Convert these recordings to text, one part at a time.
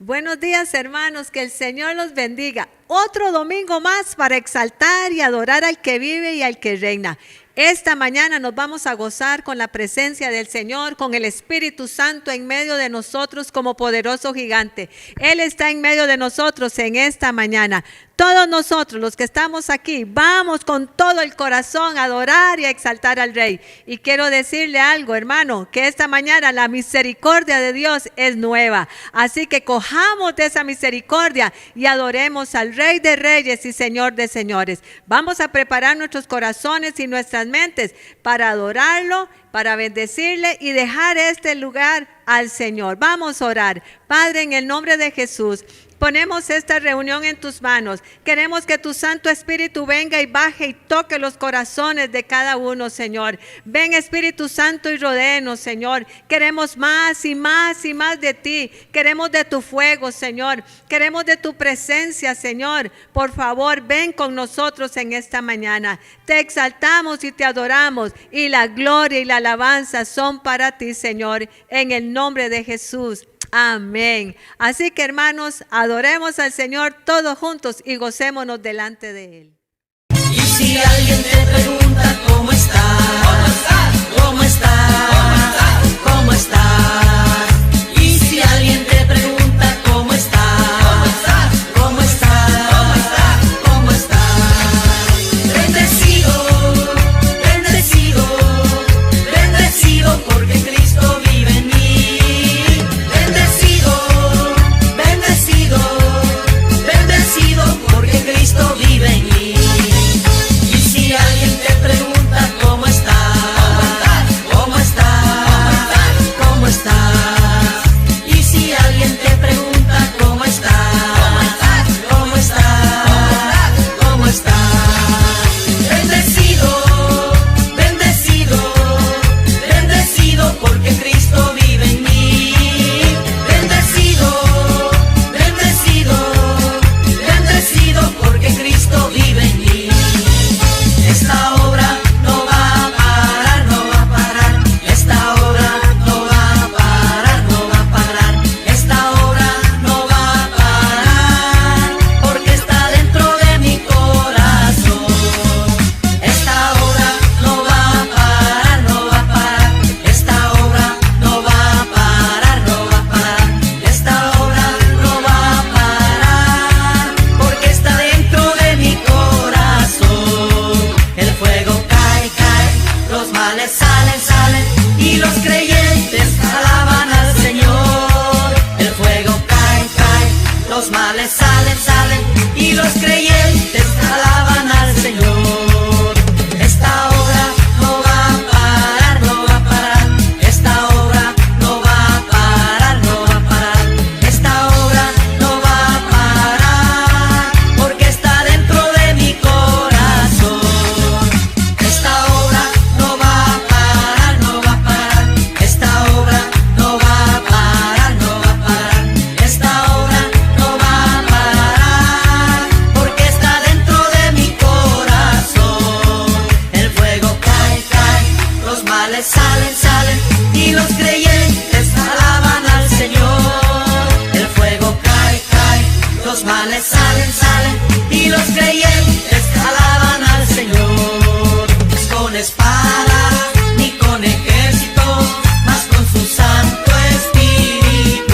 Buenos días, hermanos, que el Señor los bendiga. Otro domingo más para exaltar y adorar al que vive y al que reina. Esta mañana nos vamos a gozar con la presencia del Señor, con el Espíritu Santo en medio de nosotros como poderoso gigante. Él está en medio de nosotros en esta mañana. Todos nosotros, los que estamos aquí, vamos con todo el corazón a adorar y a exaltar al Rey. Y quiero decirle algo, hermano, que esta mañana la misericordia de Dios es nueva. Así que cojamos de esa misericordia y adoremos al Rey de Reyes y Señor de Señores. Vamos a preparar nuestros corazones y nuestras mentes para adorarlo, para bendecirle y dejar este lugar al Señor. Vamos a orar. Padre, en el nombre de Jesús, ponemos esta reunión en tus manos. Queremos que tu Santo Espíritu venga y baje y toque los corazones de cada uno, Señor. Ven, Espíritu Santo, y rodéenos, Señor. Queremos más y más y más de ti. Queremos de tu fuego, Señor. Queremos de tu presencia, Señor. Por favor, ven con nosotros en esta mañana. Te exaltamos y te adoramos. Y la gloria y la alabanza son para ti, Señor. En el nombre de Jesús. Amén. Así que, hermanos, adoremos al Señor todos juntos y gocémonos delante de Él. Y si alguien te pregunta cómo estás, cómo estás, cómo estás. Y si alguien te pregunta cómo estás, cómo estás, cómo estás. Bendecido, bendecido, bendecido porque Cristo vive en mí. Porque Cristo vive en mí. Y si alguien te pregunta cómo estás, cómo estás, cómo estás. Y si alguien te pregunta cómo estás, cómo estás, cómo estás. Bendecido, bendecido, bendecido porque Cristo vive en mí. Bendecido, bendecido, porque Cristo vive en mí. Esta obra no va a parar, no va a parar. Esta obra no va a parar, no va a parar. Esta obra no va a parar, porque está dentro de mi corazón. Esta obra no va a parar, no va a parar. Esta obra no va a parar, no va a parar. Esta obra no va a parar, porque está dentro de mi corazón. El fuego cae, cae, los males salen, salen, y los creyentes alaban al Señor. El fuego cae, cae, los males salen, salen, y los creyentes alaban al Señor. Esta obra no va a parar, no va a parar. Esta obra no va a parar, no va a parar. Esta obra no va a parar, porque está dentro de mi corazón. Esta obra no va a parar, no va a parar. Esta obra no va a parar, no va a parar. Esta obra no va a parar, porque está dentro de mi corazón. El fuego cae, cae, los males salen, salen, y los creyentes alaban al Señor. El fuego cae, cae, los males salen, salen, y los creyentes alaban al Señor. No es con espada ni con ejército, mas con su Santo Espíritu.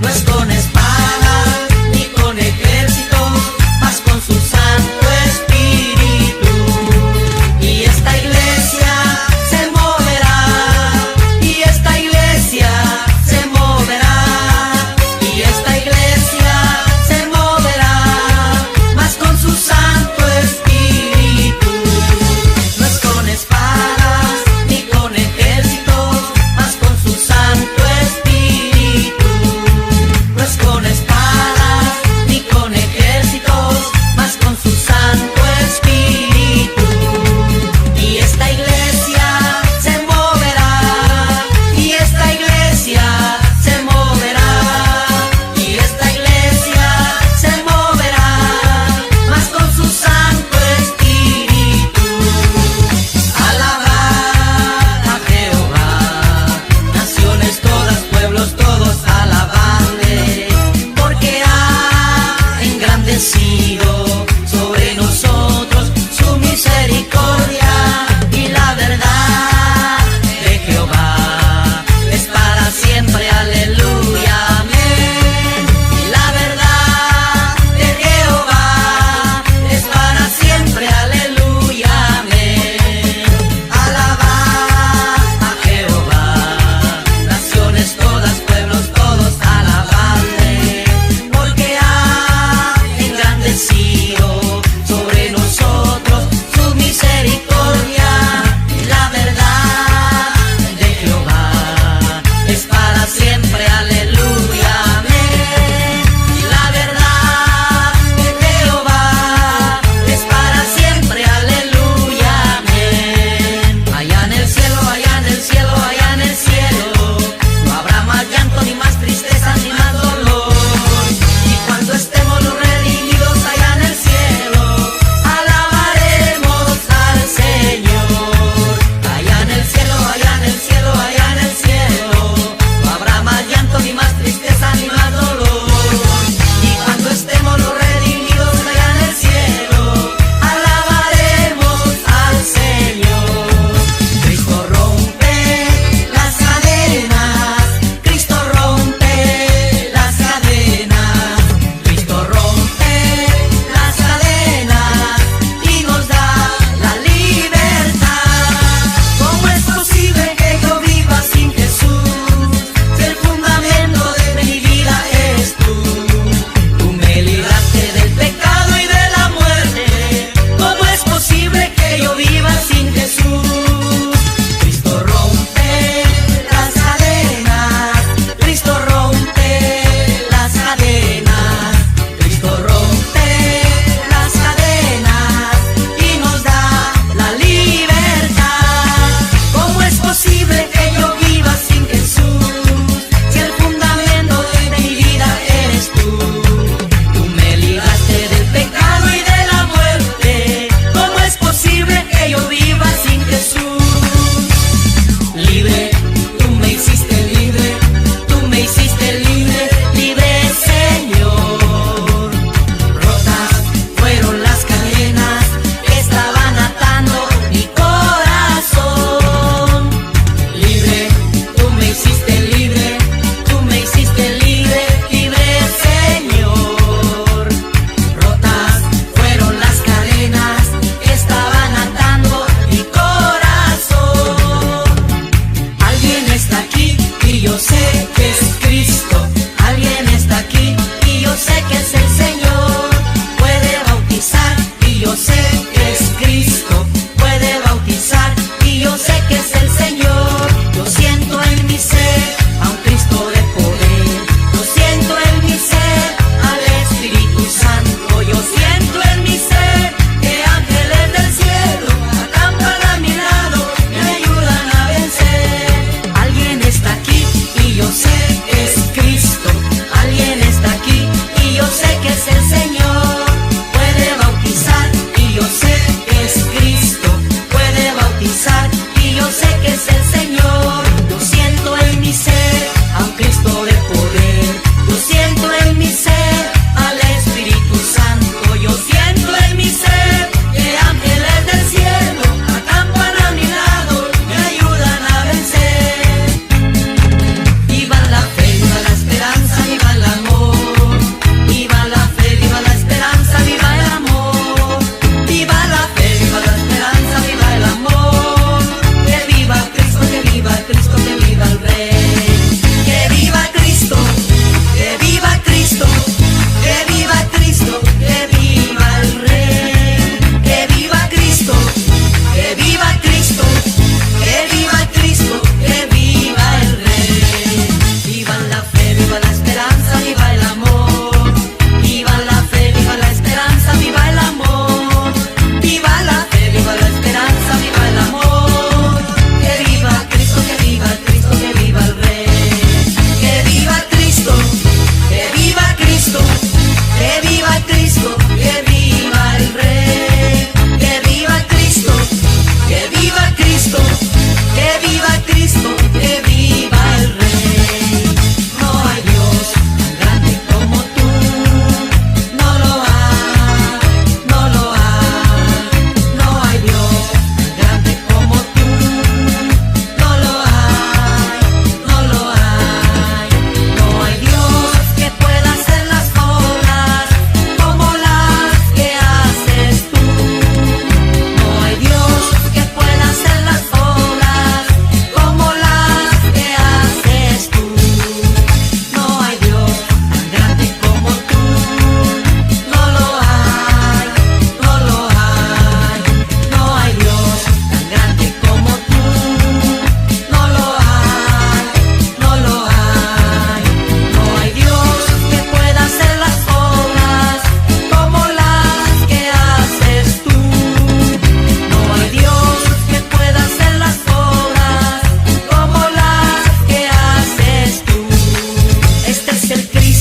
No es con espada ni con ejército, mas con su Santo Espíritu. Y esta iglesia se moverá, y esta iglesia se moverá, y esta iglesia se moverá, mas con su Santo Espíritu. No es con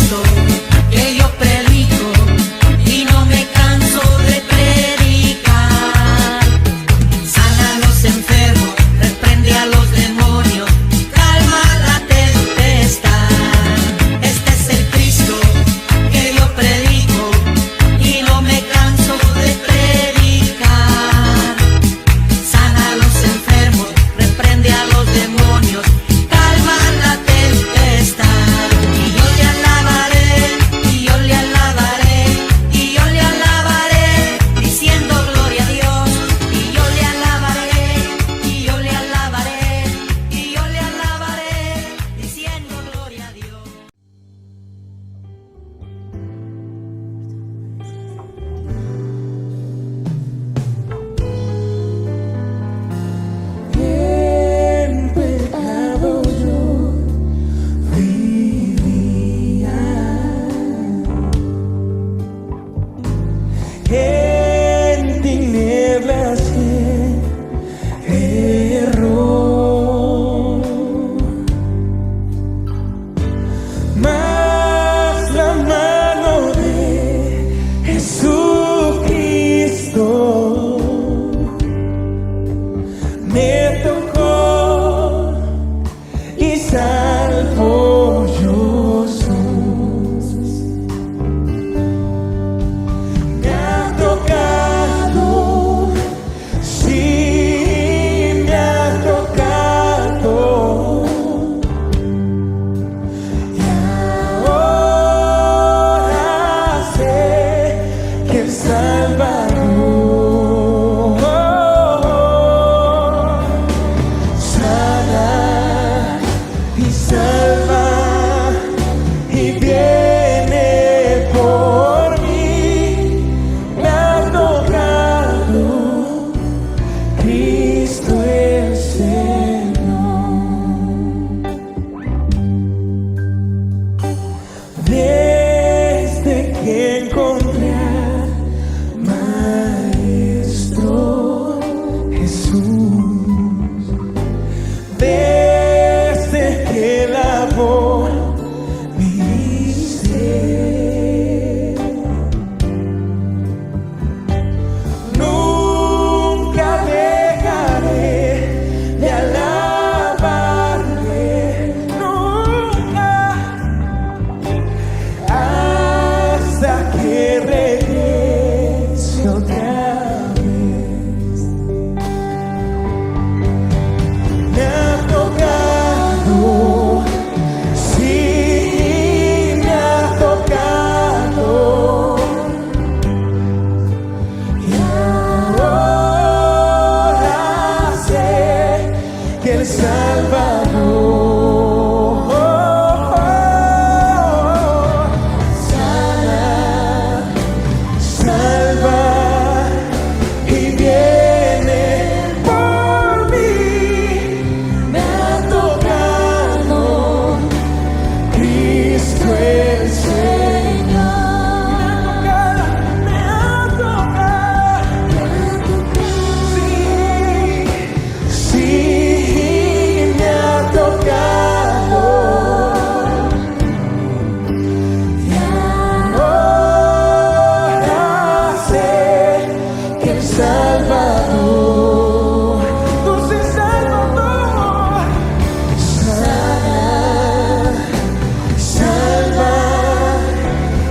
Cristo que yo predico y no me canso de predicar. Sana a los enfermos, reprende a los demonios, calma la tempestad. Este es el Cristo que yo predico y no me canso de predicar. Sana a los enfermos, reprende a los demonios, calma la tempestad. Y yo le alabaré, y yo le alabaré, y yo le alabaré, diciendo gloria a Dios. Y yo le alabaré, y yo le alabaré, y yo le alabaré, diciendo gloria a Dios. En pecado yo vivía, en tinieblas y error, mas la mano de Jesucristo me tocó y salvo yo soy. Me ha tocado, sí me ha tocado, y ahora sé que el Salvador sana y salva y viene por mí. Me ha tocado Cristo el Señor. Desde que encontré al Maestro Jesús, desde que lavó mi ser, nunca dejaré de alabarle, nunca, hasta que regrese otra vez. Me ha tocado, sí me ha tocado, y ahora sé que el Salvador sana, salva y viene por mí. Me ha tocado Cristo el Señor. Me ha tocado, sí me ha tocado, y ahora sé que el Salvador, dulce Salvador, sana, salva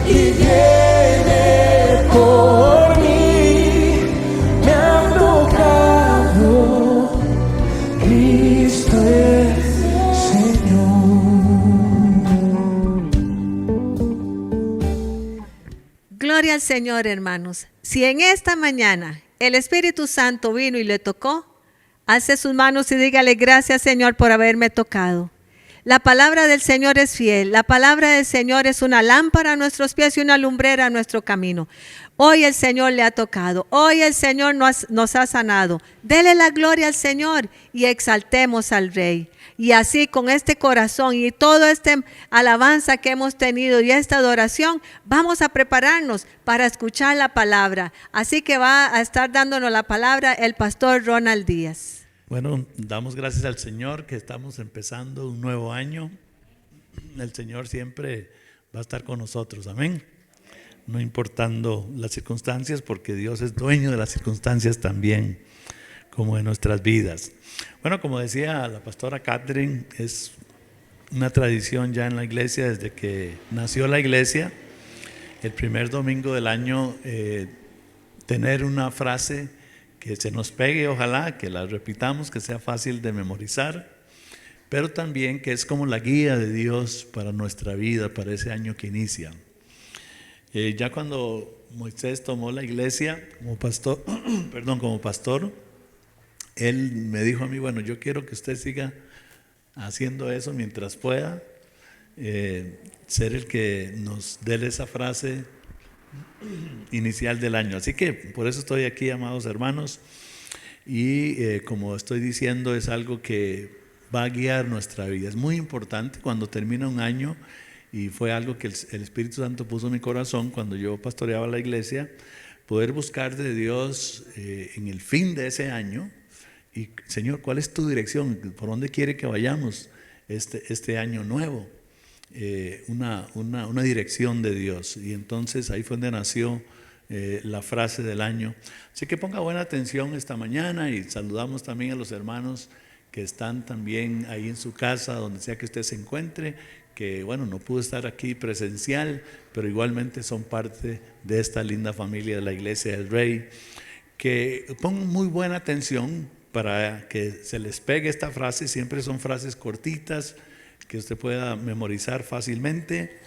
y viene por mí. Me ha tocado Cristo el Señor. Gloria al Señor, hermanos. Si en esta mañana el Espíritu Santo vino y le tocó, alce sus manos y dígale: gracias, Señor, por haberme tocado. La palabra del Señor es fiel. La palabra del Señor es una lámpara a nuestros pies y una lumbrera a nuestro camino. Hoy el Señor le ha tocado. Hoy el Señor nos ha sanado. Dele la gloria al Señor y exaltemos al Rey. Y así, con este corazón y todo este alabanza que hemos tenido y esta adoración, vamos a prepararnos para escuchar la palabra. Así que va a estar dándonos la palabra el pastor Ronald Díaz. Bueno, damos gracias al Señor que estamos empezando un nuevo año. El Señor siempre va a estar con nosotros, amén. No importando las circunstancias, porque Dios es dueño de las circunstancias también, como de nuestras vidas. Bueno, como decía la pastora Catherine, es una tradición ya en la iglesia, desde que nació la iglesia, el primer domingo del año, tener una frase que se nos pegue, ojalá que la repitamos, que sea fácil de memorizar, pero también que es como la guía de Dios para nuestra vida, para ese año que inicia. Ya cuando Moisés tomó la iglesia como pastor, como pastor, él me dijo a mí, bueno, yo quiero que usted siga haciendo eso mientras pueda, ser el que nos dé esa frase inicial del año. Así que por eso estoy aquí, amados hermanos, y como estoy diciendo, es algo que va a guiar nuestra vida. Es muy importante cuando termina un año, y fue algo que el Espíritu Santo puso en mi corazón cuando yo pastoreaba la iglesia, poder buscar de Dios en el fin de ese año, y Señor, ¿cuál es tu dirección? ¿Por dónde quiere que vayamos este año nuevo? Una dirección de Dios. Y entonces ahí fue donde nació la frase del año. Así que ponga buena atención esta mañana, y saludamos también a los hermanos que están también ahí en su casa, donde sea que usted se encuentre, que bueno, no pudo estar aquí presencial, pero igualmente son parte de esta linda familia de la Iglesia del Rey. Que pongan muy buena atención para que se les pegue esta frase. Siempre son frases cortitas que usted pueda memorizar fácilmente,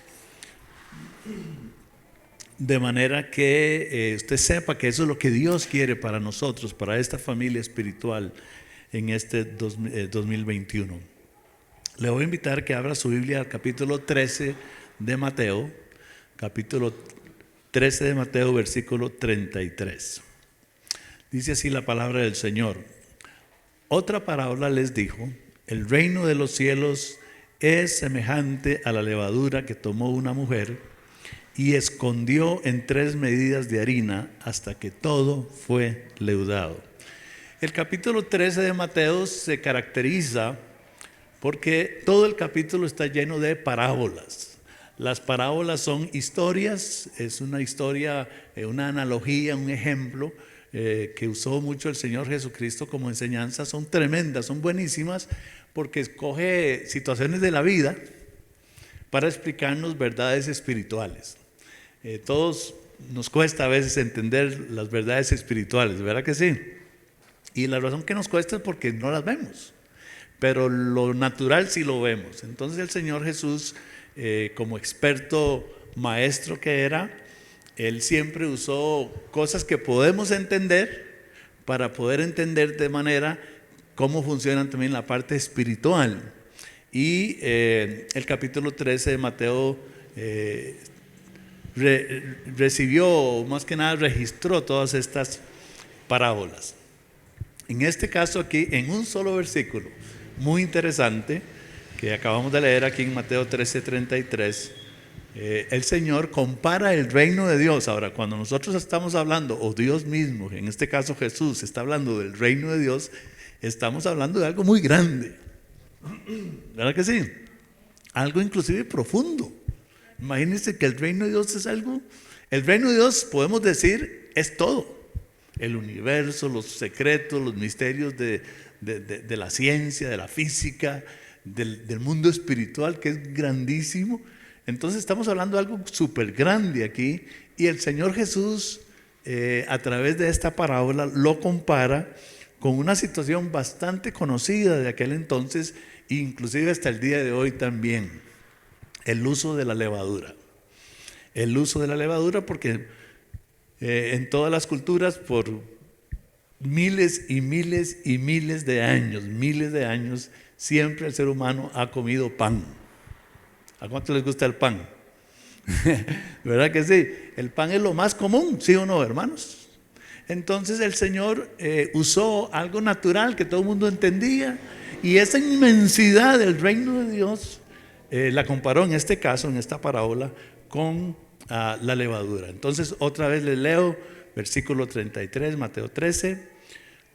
de manera que usted sepa que eso es lo que Dios quiere para nosotros, para esta familia espiritual en este 2021. Le voy a invitar que abra su Biblia al capítulo 13 de Mateo, capítulo 13 de Mateo, versículo 33. Dice así la palabra del Señor. Otra parábola les dijo: el reino de los cielos es semejante a la levadura que tomó una mujer y escondió en 3 medidas de harina hasta que todo fue leudado. El capítulo 13 de Mateo se caracteriza porque todo el capítulo está lleno de parábolas. Las parábolas son historias, es una historia, una analogía, un ejemplo que usó mucho el Señor Jesucristo como enseñanza. Son tremendas, son buenísimas, porque escoge situaciones de la vida para explicarnos verdades espirituales. Todos nos cuesta a veces entender las verdades espirituales, ¿verdad que sí? Y la razón que nos cuesta es porque no las vemos, pero lo natural sí lo vemos. Entonces el Señor Jesús, como experto maestro que era, Él siempre usó cosas que podemos entender para poder entender de manera cómo funcionan también la parte espiritual. Y el capítulo 13 de Mateo recibió, más que nada registró todas estas parábolas. En este caso aquí, en un solo versículo, muy interesante, que acabamos de leer aquí en Mateo 13:33, el Señor compara el reino de Dios. Ahora, cuando nosotros estamos hablando, o Dios mismo, en este caso Jesús, está hablando del reino de Dios, estamos hablando de algo muy grande, ¿verdad que sí? Algo inclusive profundo. Imagínense que el reino de Dios es algo, el reino de Dios podemos decir es todo, el universo, los secretos, los misterios de la ciencia, de la física, del mundo espiritual, que es grandísimo. Entonces estamos hablando de algo súper grande aquí, y el Señor Jesús a través de esta parábola lo compara con una situación bastante conocida de aquel entonces, inclusive hasta el día de hoy también: el uso de la levadura. El uso de la levadura, porque en todas las culturas por miles y miles y miles de años, siempre el ser humano ha comido pan. ¿A cuánto les gusta el pan? ¿Verdad que sí? El pan es lo más común, ¿sí o no, hermanos? Entonces el Señor usó algo natural que todo el mundo entendía, y esa inmensidad del reino de Dios la comparó en este caso, en esta parábola, con la levadura. Entonces otra vez les leo versículo 33, Mateo 13.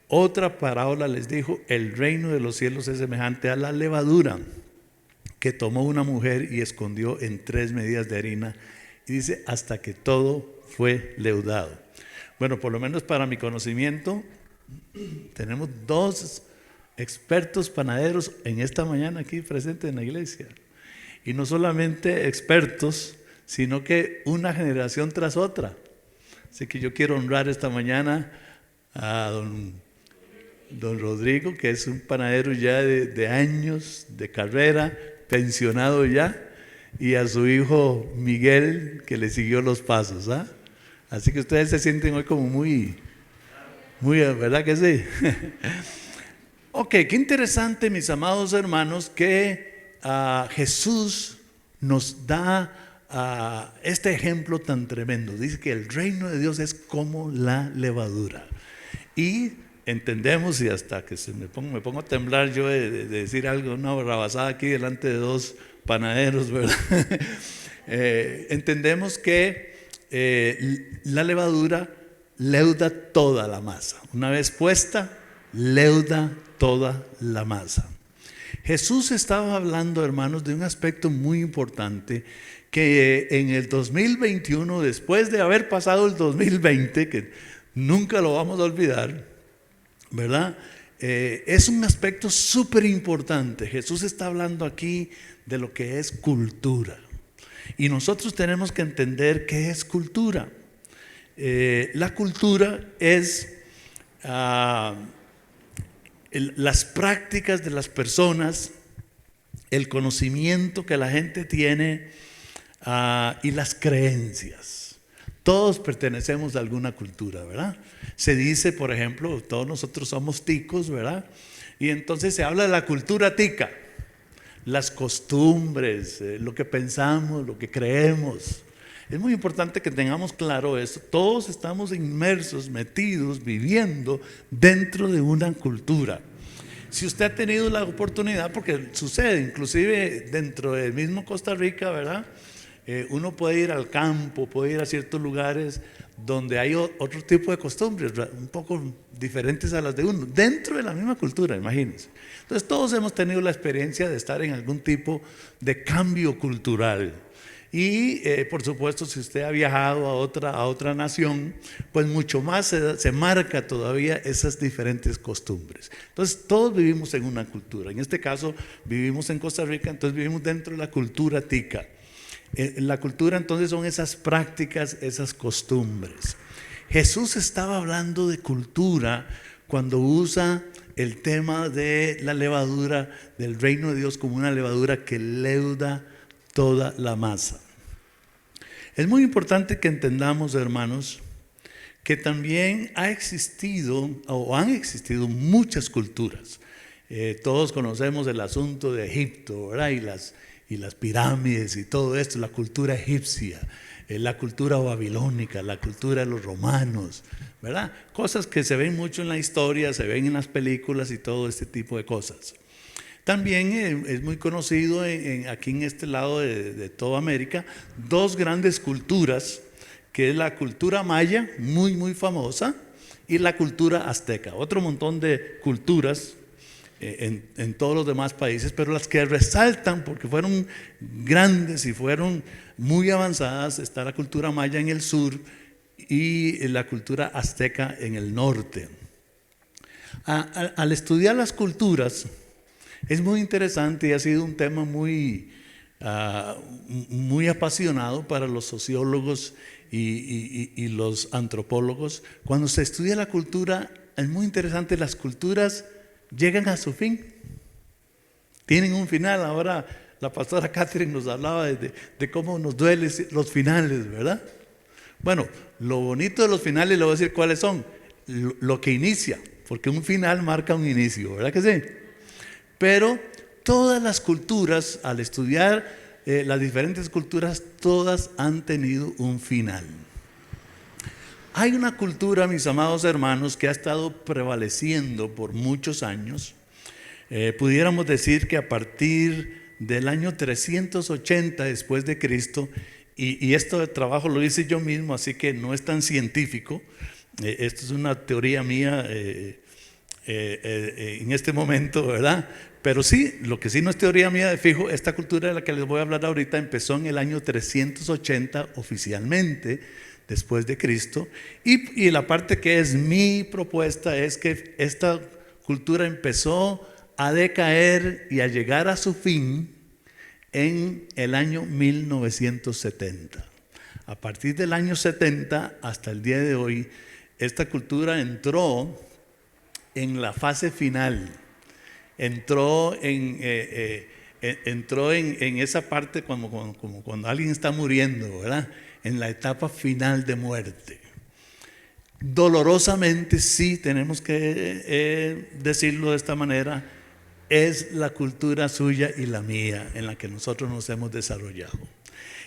Otra parábola les dijo: el reino de los cielos es semejante a la levadura que tomó una mujer y escondió en 3 medidas de harina. Y dice, hasta que todo fue leudado. Bueno, por lo menos para mi conocimiento, tenemos 2 expertos panaderos en esta mañana aquí presentes en la iglesia. Y no solamente expertos, sino que una generación tras otra. Así que yo quiero honrar esta mañana a don Rodrigo, que es un panadero ya de años de carrera, pensionado ya, y a su hijo Miguel, que le siguió los pasos. Así que ustedes se sienten hoy como muy, ¿verdad que sí? Ok, qué interesante, mis amados hermanos, que Jesús nos da este ejemplo tan tremendo. Dice que el reino de Dios es como la levadura. Y entendemos, y hasta que me pongo a temblar yo de decir algo, una barrabasada aquí delante de 2 panaderos, ¿verdad? Entendemos que la levadura leuda toda la masa. Una vez puesta, leuda toda la masa. Jesús estaba hablando, hermanos, de un aspecto muy importante, que en el 2021, después de haber pasado el 2020, que nunca lo vamos a olvidar, ¿verdad? Es un aspecto súper importante. Jesús está hablando aquí de lo que es cultura. Y nosotros tenemos que entender qué es cultura. La cultura es las prácticas de las personas, el conocimiento que la gente tiene y las creencias. Todos pertenecemos a alguna cultura, ¿verdad? Se dice, por ejemplo, todos nosotros somos ticos, ¿verdad? Y entonces se habla de la cultura tica, las costumbres, lo que pensamos, lo que creemos. Es muy importante que tengamos claro eso. Todos estamos inmersos, metidos, viviendo dentro de una cultura. Si usted ha tenido la oportunidad, porque sucede, inclusive dentro del mismo Costa Rica, ¿verdad? Uno puede ir al campo, puede ir a ciertos lugares donde hay otro tipo de costumbres, un poco diferentes a las de uno, dentro de la misma cultura, imagínense. Entonces todos hemos tenido la experiencia de estar en algún tipo de cambio cultural. Y por supuesto, si usted ha viajado a otra nación, pues mucho más se marca todavía esas diferentes costumbres. Entonces todos vivimos en una cultura. En este caso vivimos en Costa Rica, entonces vivimos dentro de la cultura tica. La cultura entonces son esas prácticas, esas costumbres. Jesús estaba hablando de cultura cuando usa el tema de la levadura, del reino de Dios como una levadura que leuda toda la masa. Es muy importante que entendamos, hermanos, que también ha existido o han existido muchas culturas. Todos conocemos el asunto de Egipto, ¿verdad? Y las pirámides y todo esto, la cultura egipcia, la cultura babilónica, la cultura de los romanos, ¿verdad? Cosas que se ven mucho en la historia, se ven en las películas y todo este tipo de cosas. También es muy conocido aquí en este lado de toda América, 2 grandes culturas, que es la cultura maya, muy famosa, y la cultura azteca. Otro montón de culturas en todos los demás países, pero las que resaltan porque fueron grandes y fueron muy avanzadas, está la cultura maya en el sur y la cultura azteca en el norte. Al estudiar las culturas es muy interesante y ha sido un tema muy apasionado para los sociólogos y los antropólogos. Cuando se estudia la cultura es muy interesante, las culturas llegan a su fin, tienen un final. Ahora la pastora Catherine nos hablaba de cómo nos duelen los finales, ¿verdad? Bueno, lo bonito de los finales, le voy a decir cuáles son. Lo que inicia, porque un final marca un inicio, ¿verdad que sí? Pero todas las culturas, al estudiar las diferentes culturas, todas han tenido un final. Hay una cultura, mis amados hermanos, que ha estado prevaleciendo por muchos años. Pudiéramos decir que a partir del año 380 después de Cristo, y este trabajo lo hice yo mismo, así que no es tan científico, esto es una teoría mía en este momento, ¿verdad? Pero sí, lo que sí no es teoría mía de fijo, esta cultura de la que les voy a hablar ahorita empezó en el año 380 oficialmente, después de Cristo. Y la parte que es mi propuesta es que esta cultura empezó a decaer y a llegar a su fin en el año 1970. A partir del año 70 hasta el día de hoy, esta cultura entró en la fase final, entró en esa parte como cuando alguien está muriendo, ¿verdad? En la etapa final de muerte. Dolorosamente, sí, tenemos que decirlo de esta manera, es la cultura suya y la mía en la que nosotros nos hemos desarrollado.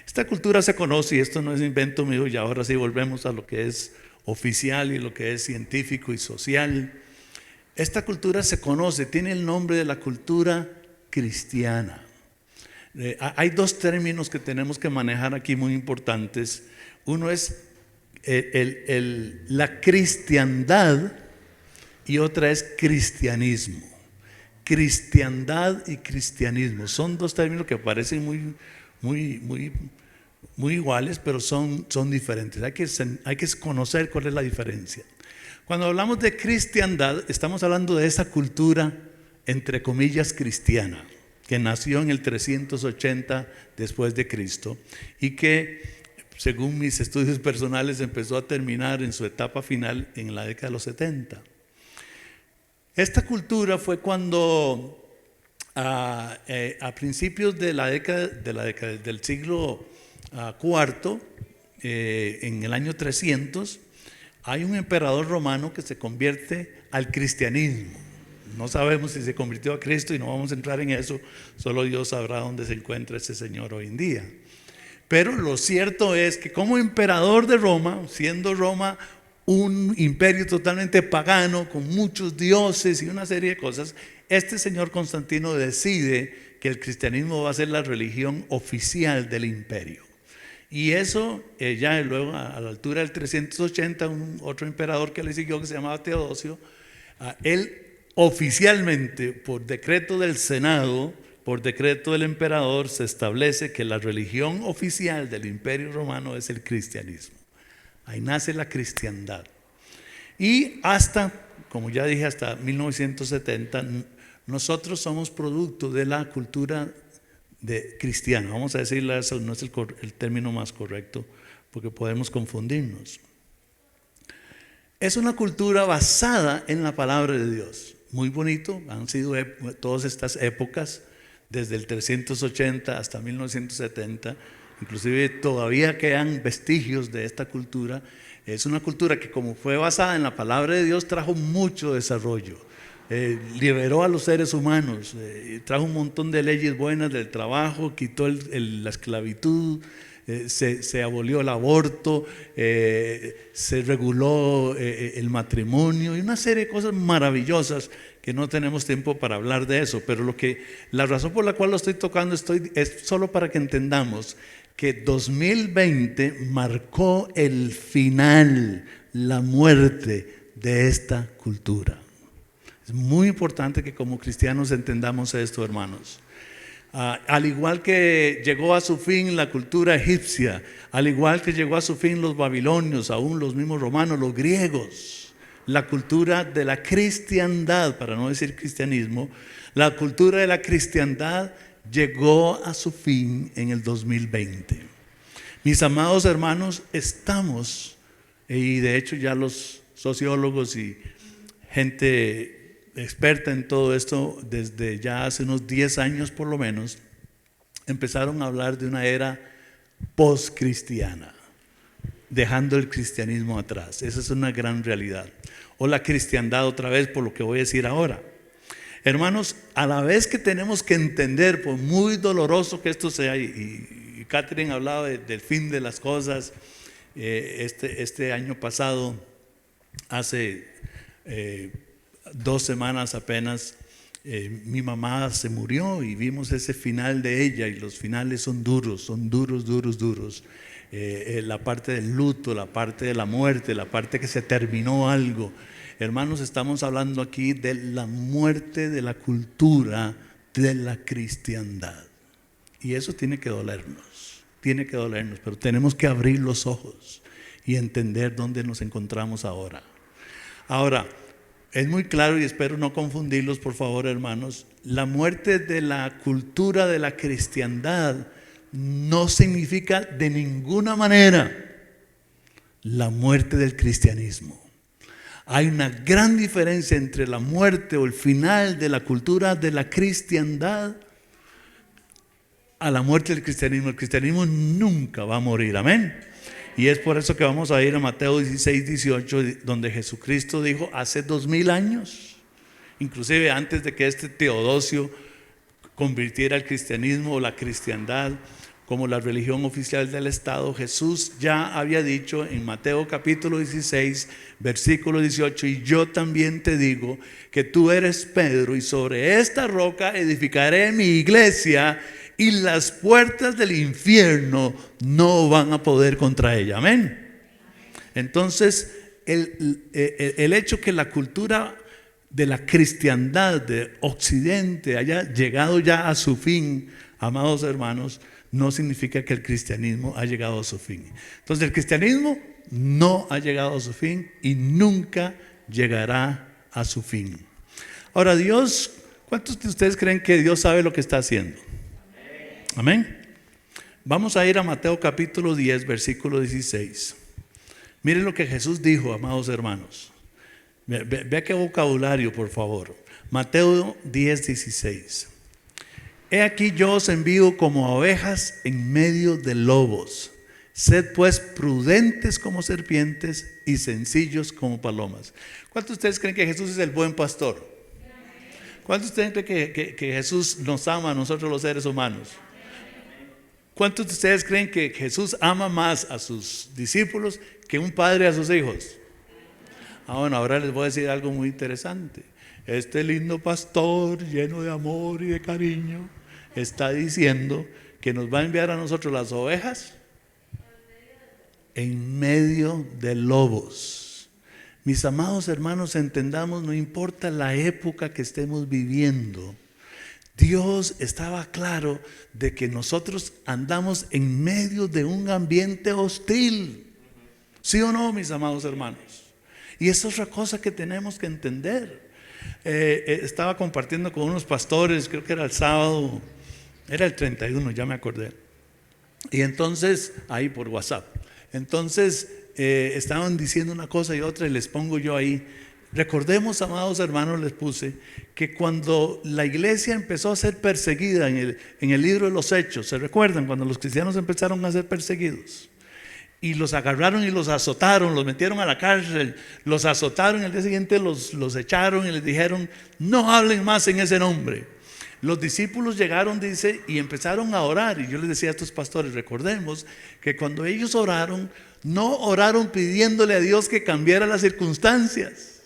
Esta cultura se conoce, y esto no es invento mío, y ahora sí volvemos a lo que es oficial y lo que es científico y social. Esta cultura se conoce, tiene el nombre de la cultura cristiana. Hay dos términos que tenemos que manejar aquí muy importantes. Uno es la cristiandad y otra es cristianismo. Cristiandad y cristianismo son dos términos que parecen muy iguales, pero son diferentes. Hay que conocer cuál es la diferencia. Cuando hablamos de cristiandad, estamos hablando de esa cultura, entre comillas, cristiana, que nació en el 380 después de Cristo y que, según mis estudios personales, empezó a terminar en su etapa final en la década de los 70. Esta cultura fue cuando a principios de la década del siglo IV, en el año 300, hay un emperador romano que se convierte al cristianismo. No sabemos si se convirtió a Cristo y no vamos a entrar en eso, solo Dios sabrá dónde se encuentra ese señor hoy en día. Pero lo cierto es que como emperador de Roma, siendo Roma un imperio totalmente pagano, con muchos dioses y una serie de cosas, este señor Constantino decide que el cristianismo va a ser la religión oficial del imperio. Y eso ya luego a la altura del 380, otro emperador que le siguió, que se llamaba Teodosio, él oficialmente, por decreto del Senado, por decreto del emperador, se establece que la religión oficial del imperio romano es el cristianismo. Ahí nace la cristiandad. Y hasta, como ya dije, hasta 1970, nosotros somos producto de la cultura cristiana. Vamos a decirle eso, no es el término más correcto, porque podemos confundirnos. Es una cultura basada en la palabra de Dios. Muy bonito, han sido todas estas épocas, desde el 380 hasta 1970, inclusive todavía quedan vestigios de esta cultura. Es una cultura que, como fue basada en la palabra de Dios, trajo mucho desarrollo. Liberó a los seres humanos, trajo un montón de leyes buenas del trabajo, quitó la esclavitud, se abolió el aborto, se reguló el matrimonio y una serie de cosas maravillosas que no tenemos tiempo para hablar de eso. Pero la razón por la cual lo estoy tocando es solo para que entendamos que 2020 marcó el final, la muerte de esta cultura. Es muy importante que como cristianos entendamos esto, hermanos. Al igual que llegó a su fin la cultura egipcia, al igual que llegó a su fin los babilonios, aún los mismos romanos, los griegos, la cultura de la cristiandad, para no decir cristianismo, la cultura de la cristiandad llegó a su fin en el 2020. Mis amados hermanos, estamos, y de hecho ya los sociólogos y gente experta en todo esto, desde ya hace unos 10 años por lo menos, empezaron a hablar de una era post-cristiana, dejando el cristianismo atrás. Esa es una gran realidad. O la cristiandad otra vez, por lo que voy a decir ahora. Hermanos, a la vez que tenemos que entender, por muy doloroso que esto sea, y Catherine hablaba del fin de las cosas, este año pasado, hace 2 semanas apenas, mi mamá se murió y vimos ese final de ella, y los finales son duros. La parte del luto, la parte de la muerte, la parte que se terminó algo. Hermanos, estamos hablando aquí de la muerte de la cultura de la cristiandad. Y eso tiene que dolernos, pero tenemos que abrir los ojos y entender dónde nos encontramos ahora. Ahora, es muy claro y espero no confundirlos, por favor, hermanos. La muerte de la cultura de la cristiandad no significa de ninguna manera la muerte del cristianismo. Hay una gran diferencia entre la muerte o el final de la cultura de la cristiandad a la muerte del cristianismo. El cristianismo nunca va a morir, amén. Y es por eso que vamos a ir a Mateo 16, 18, donde Jesucristo dijo hace 2000 años, inclusive antes de que este Teodosio convirtiera el cristianismo o la cristiandad como la religión oficial del Estado, Jesús ya había dicho en Mateo capítulo 16, versículo 18, y yo también te digo que tú eres Pedro y sobre esta roca edificaré mi iglesia y las puertas del infierno no van a poder contra ella. Amén. Entonces, el hecho que la cultura de la cristiandad de Occidente haya llegado ya a su fin, amados hermanos, no significa que el cristianismo ha llegado a su fin. Entonces, el cristianismo no ha llegado a su fin y nunca llegará a su fin. Ahora, Dios, ¿cuántos de ustedes creen que Dios sabe lo que está haciendo? Amén. Vamos a ir a Mateo capítulo 10, versículo 16. Miren lo que Jesús dijo, amados hermanos. Vea qué vocabulario, por favor. Mateo 10, 16. He aquí yo os envío como ovejas en medio de lobos. Sed pues prudentes como serpientes y sencillos como palomas. ¿Cuántos de ustedes creen que Jesús es el buen pastor? ¿Cuántos de ustedes creen que Jesús nos ama a nosotros los seres humanos? ¿Cuántos de ustedes creen que Jesús ama más a sus discípulos que un padre a sus hijos? Bueno, ahora les voy a decir algo muy interesante. Este lindo pastor lleno de amor y de cariño está diciendo que nos va a enviar a nosotros las ovejas en medio de lobos. Mis amados hermanos, entendamos, no importa la época que estemos viviendo, Dios estaba claro de que nosotros andamos en medio de un ambiente hostil. ¿Sí o no, mis amados hermanos? Y esa es otra cosa que tenemos que entender. Estaba compartiendo con unos pastores, creo que era el sábado, era el 31, ya me acordé. Y entonces, ahí por WhatsApp. Entonces, estaban diciendo una cosa y otra y les pongo yo ahí. Recordemos, amados hermanos, les puse que cuando la iglesia empezó a ser perseguida en el libro de los Hechos, ¿se recuerdan? Cuando los cristianos empezaron a ser perseguidos y los agarraron y los azotaron, los metieron a la cárcel, los azotaron, y al día siguiente los echaron y les dijeron, no hablen más en ese nombre. Los discípulos llegaron, dice, y empezaron a orar. Y yo les decía a estos pastores, recordemos que cuando ellos oraron, no oraron pidiéndole a Dios que cambiara las circunstancias.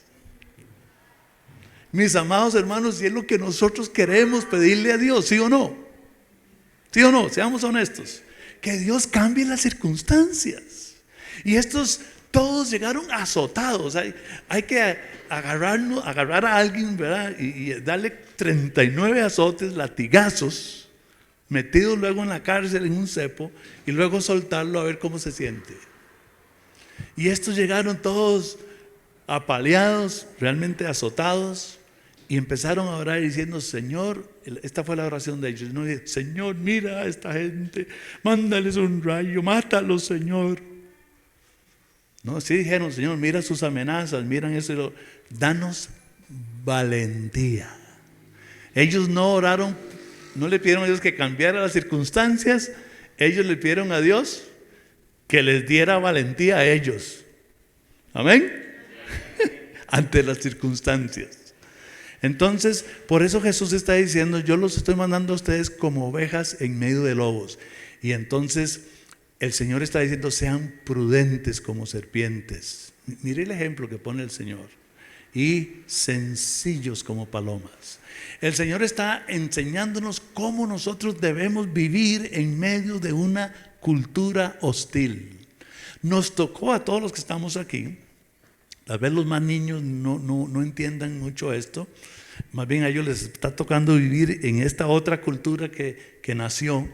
Mis amados hermanos, si es lo que nosotros queremos pedirle a Dios, ¿sí o no? ¿Sí o no? Seamos honestos. Que Dios cambie las circunstancias. Y estos todos llegaron azotados. Hay que agarrar a alguien, ¿verdad? Y darle 39 azotes, latigazos, metidos luego en la cárcel en un cepo y luego soltarlo a ver cómo se siente. Y estos llegaron todos apaleados, realmente azotados, y empezaron a orar diciendo, Señor, esta fue la oración de ellos, ¿no? Señor, mira a esta gente, mándales un rayo, mátalos, Señor. No, sí dijeron, Señor, mira sus amenazas, miran eso, danos valentía. Ellos no oraron, no le pidieron a Dios que cambiara las circunstancias, ellos le pidieron a Dios que les diera valentía a ellos. Amén. Ante las circunstancias. Entonces, por eso Jesús está diciendo, yo los estoy mandando a ustedes como ovejas en medio de lobos. Y entonces el Señor está diciendo, sean prudentes como serpientes. Mire el ejemplo que pone el Señor. Y sencillos como palomas. El Señor está enseñándonos cómo nosotros debemos vivir en medio de una cultura hostil. Nos tocó a todos los que estamos aquí. Tal vez los más niños no entiendan mucho esto. más bien a ellos les está tocando vivir en esta otra cultura que nació.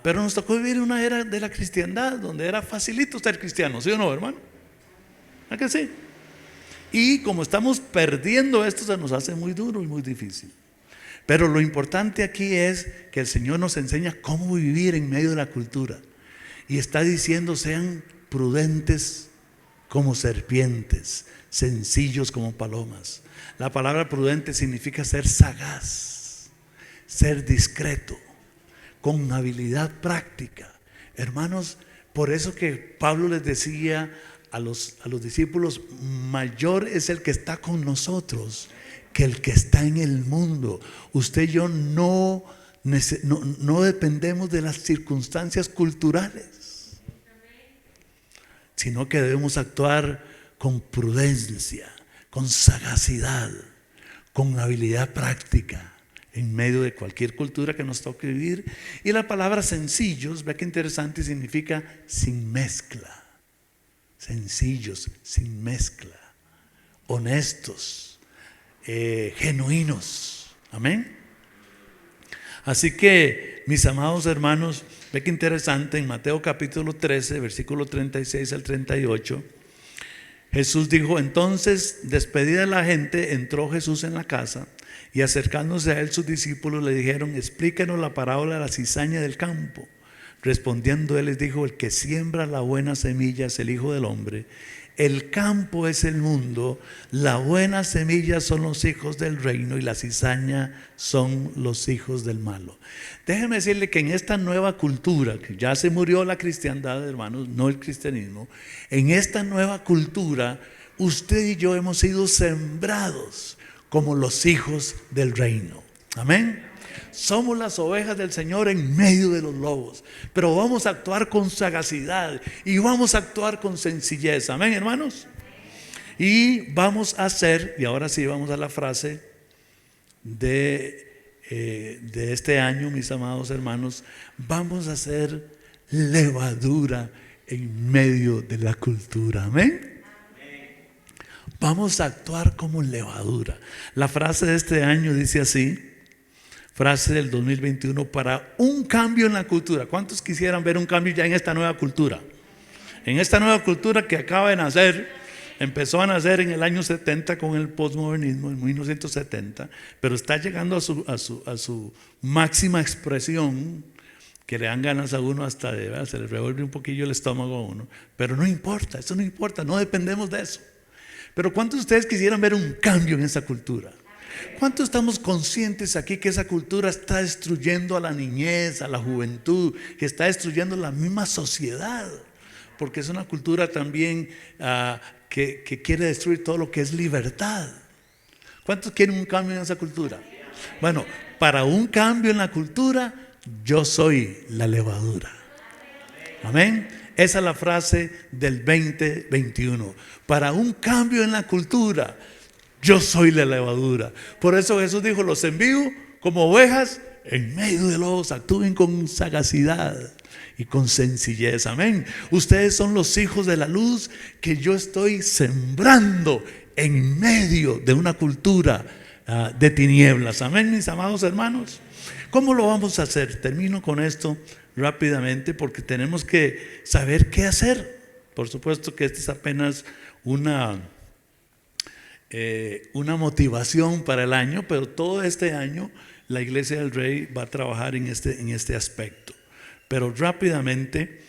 Pero nos tocó vivir en una era de la cristiandad donde era facilito ser cristiano, ¿sí o no, hermano? ¿A que sí? Y como estamos perdiendo esto, se nos hace muy duro y muy difícil. Pero lo importante aquí es que el Señor nos enseña cómo vivir en medio de la cultura. Y está diciendo: sean prudentes como serpientes, sencillos como palomas. La palabra prudente significa ser sagaz, ser discreto, con habilidad práctica. Hermanos, por eso que Pablo les decía a los discípulos: mayor es el que está con nosotros que el que está en el mundo. Usted y yo no dependemos de las circunstancias culturales, sino que debemos actuar con prudencia, con sagacidad, con habilidad práctica en medio de cualquier cultura que nos toque vivir. Y la palabra sencillos, ve que interesante, significa sin mezcla. Sencillos, sin mezcla, honestos, genuinos. Amén. Así que, mis amados hermanos, ve que interesante, en Mateo capítulo 13, versículo 36 al 38, Jesús dijo: entonces, despedida la gente, entró Jesús en la casa, y acercándose a él sus discípulos le dijeron: explícanos la parábola de la cizaña del campo. Respondiendo él les dijo: el que siembra la buena semilla es el Hijo del Hombre. El campo es el mundo, la buena semilla son los hijos del reino y la cizaña son los hijos del malo. Déjeme decirle que en esta nueva cultura, que ya se murió la cristiandad, hermanos, no el cristianismo, en esta nueva cultura usted y yo hemos sido sembrados como los hijos del reino. Amén. Somos las ovejas del Señor en medio de los lobos, pero vamos a actuar con sagacidad y vamos a actuar con sencillez. Amén, hermanos. Y vamos a hacer, y ahora sí vamos a la frase de este año, mis amados hermanos: vamos a hacer levadura en medio de la cultura. Amén. Vamos a actuar como levadura. La frase de este año dice así, frase del 2021: para un cambio en la cultura. ¿Cuántos quisieran ver un cambio ya en esta nueva cultura? En esta nueva cultura que acaba de nacer, empezó a nacer en el año 70 con el postmodernismo, en 1970, pero está llegando a su máxima expresión, que le dan ganas a uno hasta de, ¿verdad?, se le revuelve un poquillo el estómago a uno. Pero no importa, eso no importa, no dependemos de eso. Pero ¿cuántos de ustedes quisieran ver un cambio en esa cultura? ¿Cuántos estamos conscientes aquí que esa cultura está destruyendo a la niñez, a la juventud, que está destruyendo la misma sociedad? Porque es una cultura también que quiere destruir todo lo que es libertad. ¿Cuántos quieren un cambio en esa cultura? Bueno, para un cambio en la cultura, yo soy la levadura. Amén. Esa es la frase del 2021. Para un cambio en la cultura, yo soy la levadura. Por eso Jesús dijo: los envío como ovejas en medio de lobos. Actúen con sagacidad y con sencillez. Amén. Ustedes son los hijos de la luz que yo estoy sembrando en medio de una cultura de tinieblas. Amén, mis amados hermanos. ¿Cómo lo vamos a hacer? Termino con esto rápidamente porque tenemos que saber qué hacer. Por supuesto que esta es apenas una motivación para el año, pero todo este año la Iglesia del Rey va a trabajar en este aspecto. Pero rápidamente,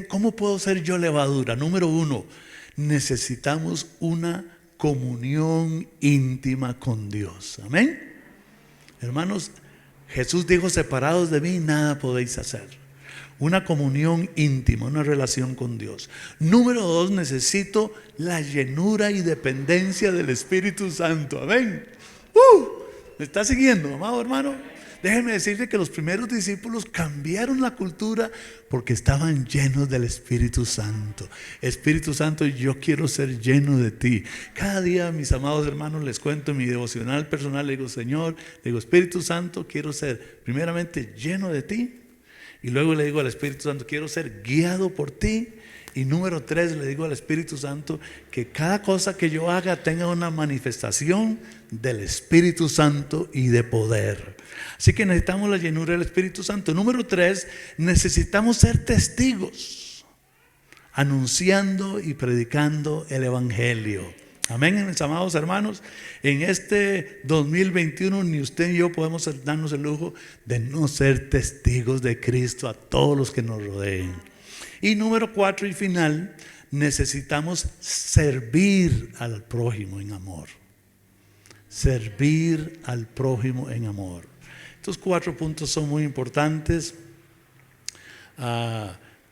¿cómo puedo ser yo levadura? Número 1, necesitamos una comunión íntima con Dios. Amén. Hermanos, Jesús dijo: separados de mí nada podéis hacer. Una comunión íntima, una relación con Dios. Número 2, necesito la llenura y dependencia del Espíritu Santo. Amén. ¿Me está siguiendo, amado hermano? Déjenme decirle que los primeros discípulos cambiaron la cultura porque estaban llenos del Espíritu Santo. Espíritu Santo, yo quiero ser lleno de ti. Cada día, mis amados hermanos, les cuento en mi devocional personal, le digo: Señor, le digo: Espíritu Santo, quiero ser primeramente lleno de ti. Y luego le digo al Espíritu Santo: quiero ser guiado por ti. Y número 3, le digo al Espíritu Santo que cada cosa que yo haga tenga una manifestación del Espíritu Santo y de poder. Así que necesitamos la llenura del Espíritu Santo. Número 3, necesitamos ser testigos, anunciando y predicando el Evangelio. Amén, mis amados hermanos. En este 2021 ni usted ni yo podemos darnos el lujo de no ser testigos de Cristo a todos los que nos rodeen. Y número 4 y final, necesitamos servir al prójimo en amor. Servir al prójimo en amor. Estos 4 puntos son muy importantes.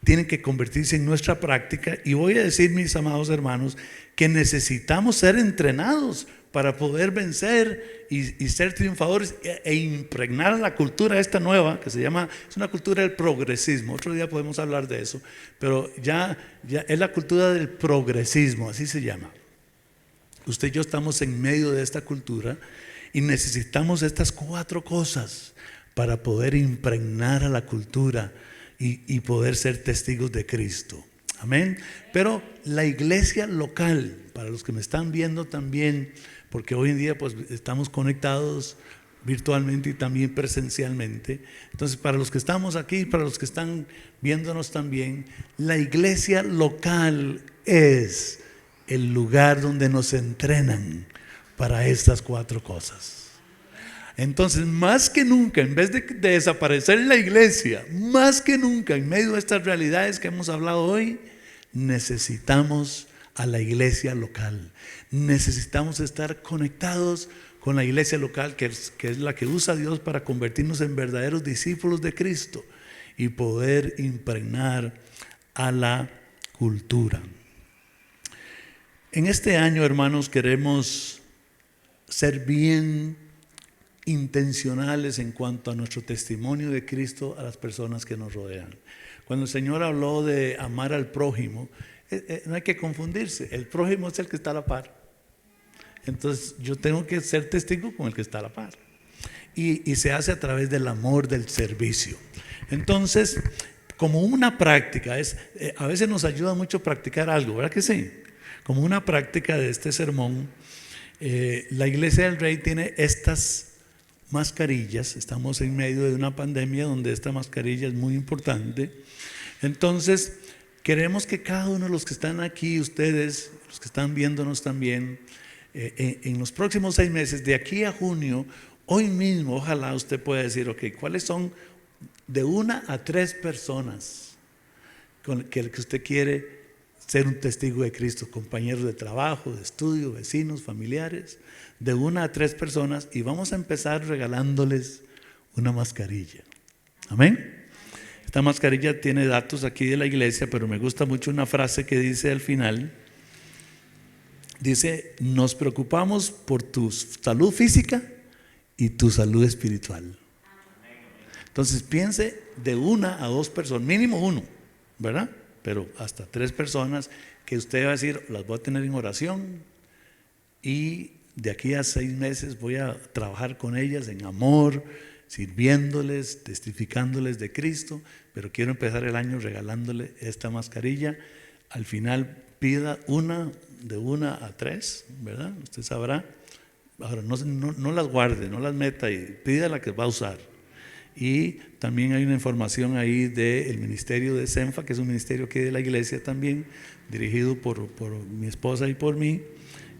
Tienen que convertirse en nuestra práctica. Y voy a decir, mis amados hermanos, que necesitamos ser entrenados para poder vencer y ser triunfadores e impregnar la cultura esta nueva que se llama, es una cultura del progresismo. Otro día podemos hablar de eso, pero ya es la cultura del progresismo, así se llama. Usted y yo estamos en medio de esta cultura y necesitamos estas 4 cosas para poder impregnar a la cultura y poder ser testigos de Cristo. Amén. Pero la iglesia local, para los que me están viendo también, porque hoy en día pues estamos conectados virtualmente y también presencialmente. Entonces, para los que estamos aquí, para los que están viéndonos también, la iglesia local es el lugar donde nos entrenan para estas 4 cosas. Entonces, más que nunca, en vez de desaparecer la iglesia, más que nunca, en medio de estas realidades que hemos hablado hoy, necesitamos a la iglesia local. Necesitamos estar conectados con la iglesia local, que es la que usa Dios para convertirnos en verdaderos discípulos de Cristo y poder impregnar a la cultura. En este año, hermanos, queremos ser bien intencionales en cuanto a nuestro testimonio de Cristo a las personas que nos rodean. Cuando el Señor habló de amar al prójimo, no hay que confundirse. El prójimo es el que está a la par. Entonces yo tengo que ser testigo con el que está a la par. Y se hace a través del amor, del servicio. Entonces, como una práctica, a veces nos ayuda mucho practicar algo, ¿verdad que sí? Como una práctica de este sermón, la Iglesia del Rey tiene estas mascarillas. Estamos en medio de una pandemia donde esta mascarilla es muy importante. Entonces, queremos que cada uno de los que están aquí, ustedes, los que están viéndonos también, en los próximos 6 meses, de aquí a junio, hoy mismo, ojalá usted pueda decir, ok, ¿cuáles son de 1 a 3 personas con que usted quiere ser un testigo de Cristo? Compañeros de trabajo, de estudio, vecinos, familiares, de 1 a 3 personas, y vamos a empezar regalándoles una mascarilla. Amén. Esta mascarilla tiene datos aquí de la iglesia, pero me gusta mucho una frase que dice al final. Dice: nos preocupamos por tu salud física y tu salud espiritual. Entonces piense de 1 a 2 personas, mínimo 1, ¿verdad? Pero hasta 3 personas que usted va a decir, las voy a tener en oración, y de aquí a 6 meses voy a trabajar con ellas en amor, sirviéndoles, testificándoles de Cristo. Pero quiero empezar el año regalándole esta mascarilla. Al final pida de 1 a 3, ¿verdad? Usted sabrá. Ahora no las guarde, no las meta y pida la que va a usar. Y también hay una información ahí del ministerio de Senfa, que es un ministerio aquí de la iglesia también, dirigido por mi esposa y por mí,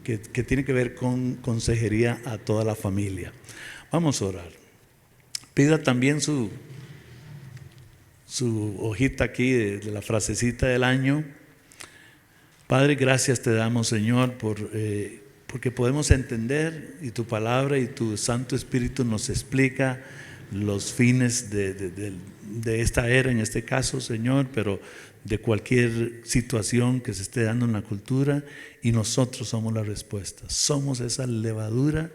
que tiene que ver con consejería a toda la familia. Vamos a orar. Pida también su hojita aquí de la frasecita del año. Padre, gracias te damos, Señor, porque podemos entender, y tu palabra y tu Santo Espíritu nos explica los fines de esta era, en este caso, Señor, pero de cualquier situación que se esté dando en la cultura, y nosotros somos la respuesta. Somos esa levadura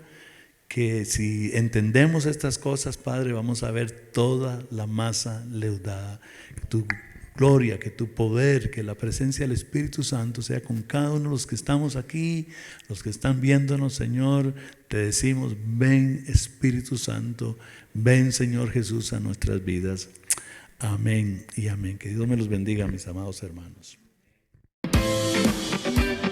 que, si entendemos estas cosas, Padre, vamos a ver toda la masa leudada. Que tu gloria, que tu poder, que la presencia del Espíritu Santo sea con cada uno de los que estamos aquí, los que están viéndonos, Señor. Te decimos: ven, Espíritu Santo, ven, Señor Jesús, a nuestras vidas. Amén y amén. Que Dios me los bendiga, mis amados hermanos. Cristo.